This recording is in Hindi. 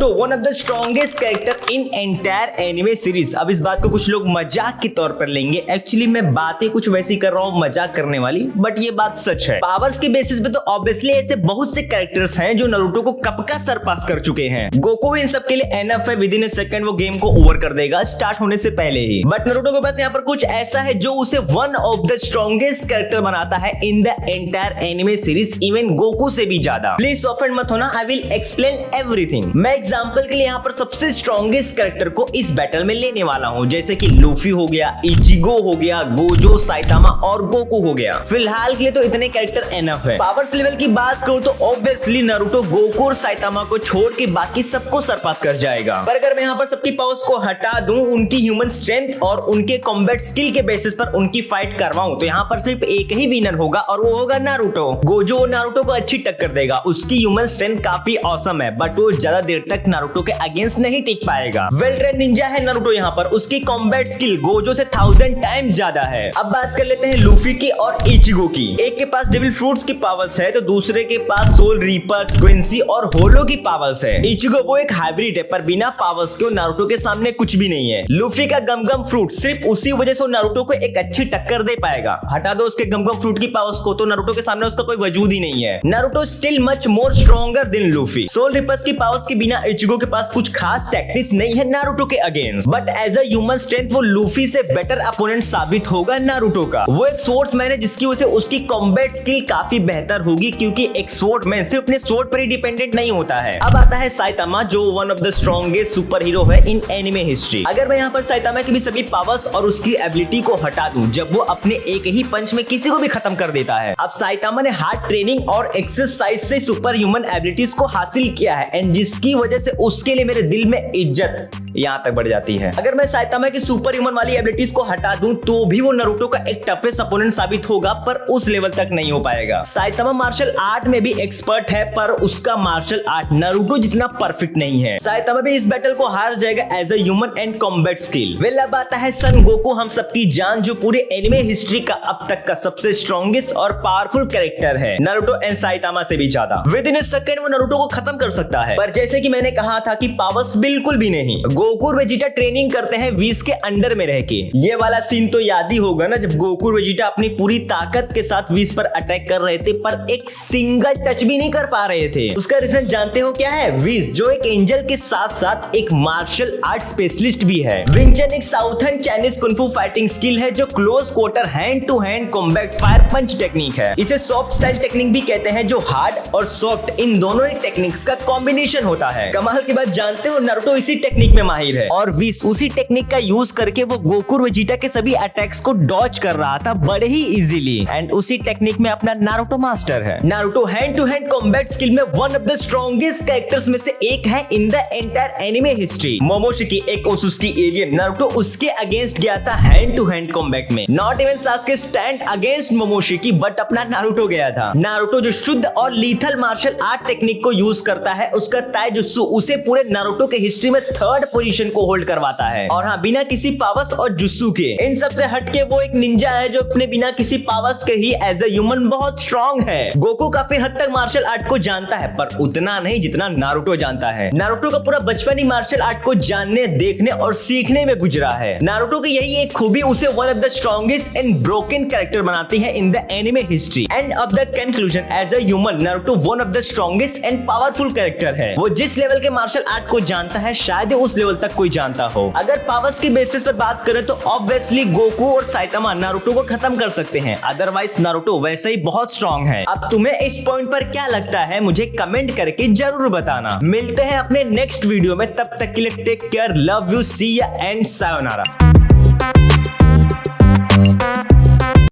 Naruto one of the strongest character in entire anime series. अब इस बात को कुछ लोग मजाक के तौर पर लेंगे, एक्चुअली मैं बातें कुछ वैसी कर रहा हूँ मजाक करने वाली, बट ये बात सच है। पावर्स के बेसिस पे तो ऑब्वियसली ऐसे बहुत से कैरेक्टर्स हैं जो नारुतो को कब का सरपास कर चुके हैं। गोकू इन सब के लिए एनफ है, विद इन ए सेकंड वो गेम को ओवर कर देगा स्टार्ट होने से पहले ही। बट नारुतो के पास यहाँ पर कुछ ऐसा है जो उसे one of the strongest character बनाता है in the entire anime series, even Goku से भी ज्यादा। प्लीज ऑफेंड मत होना, आई विल एक्सप्लेन एवरीथिंग। मैं एग्जांपल के लिए यहाँ पर सबसे स्ट्रॉन्गेस्ट कैरेक्टर को इस बैटल में लेने वाला हूँ, जैसे कि लूफी हो गया, इचिगो हो गया, गोजो, साइतामा और गोकू हो गया। फिलहाल के लिए तो इतने कैरेक्टर एनफ है। पावर्स लेवल की बात करूँ तो ऑब्वियसली नारुतो गोकू और साइतामा को छोड़ के बाकी सबको सरपास कर जाएगा। पर अगर मैं यहाँ पर सबकी पावर्स को हटा दूं, उनकी ह्यूमन स्ट्रेंथ और उनके कॉम्बैट स्किल के बेसिस पर उनकी फाइट करवाऊं, तो यहाँ पर सिर्फ एक ही विनर होगा और वो होगा नारुतो। गोजो नारुतो को अच्छी टक्कर देगा, उसकी ह्यूमन स्ट्रेंथ काफी ऑसम है, बट वो ज्यादा देर तक नारुतो के अगेंस्ट नहीं टिक पाएगा। वेल ट्रेन निंजा है नारुतो यहाँ पर, उसकी कॉम्बैट स्किल गोजो से 1000 टाइम्स ज्यादा है। अब बात कर लेते हैं लूफी की और इचिगो की। एक के पास डेविल फ्रूट्स की पावर्स है तो दूसरे के पास सोल रीपर, क्विंसी और होलो की पावर्स है। इचिगो वो एक हाइब्रिड है, पर बिना पावर्स के नारुतो के सामने कुछ भी नहीं है। लूफी का गम फ्रूट सिर्फ उसी वजह से नारुतो को एक अच्छी टक्कर दे पाएगा। हटा दो उसके गम फ्रूट की पावर्स को तो नारुतो के सामने उसका कोई वजूद ही नहीं है। Naruto still much more stronger than Luffy. Soul reapers की पावर्स के बिना इचिगो के पास कुछ खास टैक्टिक्स नहीं है नारुतो के against, but as a human strength वो लूफी से बेटर अपोनेंट साबित होगा नारुतो का। वो एक स्वॉर्ड्समैन है जिसकी वजह से उसकी कॉम्बैट स्किल काफी बेहतर होगी, क्योंकि एक स्वॉर्डमैन सिर्फ अपने स्वॉर्ड पर ही डिपेंडेंट नहीं होता है। अब आता है साइतामा, जो one of the strongest super hero है इन एनिमे हिस्ट्री। अगर मैं यहाँ पर साइतामा की भी सभी पावर्स और उसकी एबिलिटी को हटा दूं, जब वो अपने एक ही पंच में किसी को भी खत्म कर देता है। अब साइतामा ने हार्ड ट्रेनिंग और एक्सरसाइज से सुपर ह्यूमन एबिलिटीज को हासिल किया है, एंड जिसकी वजह से उसके लिए मेरे दिल में इज्जत यहाँ तक बढ़ जाती है। अगर मैं साइतामा की सुपर ह्यूमन वाली एबिलिटीज को हटा दूं तो भी वो नारुतो का एक टफेस्ट अपोनेंट साबित होगा, पर उस लेवल तक नहीं हो पाएगा। साइतामा मार्शल आर्ट में भी एक्सपर्ट है, पर उसका मार्शल आर्ट नारुतो जितना परफेक्ट नहीं है। साइतामा भी इस बैटल को हार जाएगा as a human and combat skill. Well अब आता है सन गोकू, हम सबकी जान, जो पूरे एनिमे हिस्ट्री का अब तक का सबसे स्ट्रॉन्गेस्ट और पावरफुल कैरेक्टर है, नारुतो एंड साइतामा से भी ज्यादा। विद इन ए सेकंड वो नारुतो को खत्म कर सकता है, पर जैसे कि मैंने कहा था कि पावर्स बिल्कुल भी नहीं। गोकू और वेजिटा ट्रेनिंग करते हैं व्हीज के अंडर में रह के। ये वाला सीन तो याद ही होगा ना, जब गोकू और वेजिटा अपनी पूरी ताकत के साथ व्हीज पर अटैक कर रहे थे, पर एक सिंगल टच भी नहीं कर पा रहे थे। उसका रीजन जानते हो क्या है? व्हीज जो एक एंजल के साथ साथ एक मार्शल आर्ट स्पेशलिस्ट भी है। विंग चन एक southern Chinese kung fu fighting skill है, जो close quarter hand to hand combat fire punch technique है। इसे सॉफ्ट स्टाइल टेक्निक भी कहते हैं, जो हार्ड और सॉफ्ट इन दोनों ही टेक्निक्स का कॉम्बिनेशन होता है। कमाल की बात, जानते हो नारुतो इसी टेक्निक में माहिर है, और व्हीज उसी टेक्निक का यूज करके वो गोकू और वेजिटा के सभी अटैक्स को डॉज कर रहा था बड़े ही इजीली, एंड उसी टेक्निक में अपना नारुतो मास्टर है। Naruto hand to hand combat skill में one of the strongest characters में से एक है in the entire anime history. Momoshiki एक ओसुस्की एलियन, नारुतो उसके अगेंस्ट गया था हैंड टू हैंड कॉम्बैट में। Not even Sasuke stand against Momoshiki, but अपना नारुतो गया था। नारुतो जो शुद्ध और लीथल मार्शल आर्ट टेक्निक को यूज करता है, उसका ताइजुत्सु उसे पूरे नारुतो के हिस्ट्री में 3rd पोजीशन को होल्ड करवाता है, और हाँ, बिना किसी पावर्स और जुत्सु के। इन सब से हटके वो एक निंजा है जो अपने बिना किसी पावर्स के ही एज अ ह्यूमन बहुत स्ट्रॉन्ग है। गोकू काफी हद तक मार्शल आर्ट को जानता है, पर उतना नहीं जितना नारुतो जानता है। नारुतो का पूरा बचपन ही मार्शल आर्ट को जानने, देखने और सीखने में गुजरा है। नारुतो की यही एक खूबी उसे one of the strongest and broken character बनाती है in the anime history. End of the conclusion, as a human Naruto one of the strongest and powerful character है। वो जिस लेवल के मार्शल आर्ट को जानता है, शायद उस लेवल तक कोई जानता हो। अगर पावर्स की बेसिस पर बात करें तो ऑब्वियसली गोकू और साइतामा नारुतो को खत्म कर सकते हैं, अदरवाइज नारुतो वैसे ही बहुत स्ट्रॉन्ग है। अब तुम्हें इस पॉइंट पर क्या लगता है, मुझे कमेंट करके जरूर बताना। मिलते हैं अपने नेक्स्ट वीडियो में, तब तक के लिए टेक केयर, लव यू, सी या एंड सायोनारा।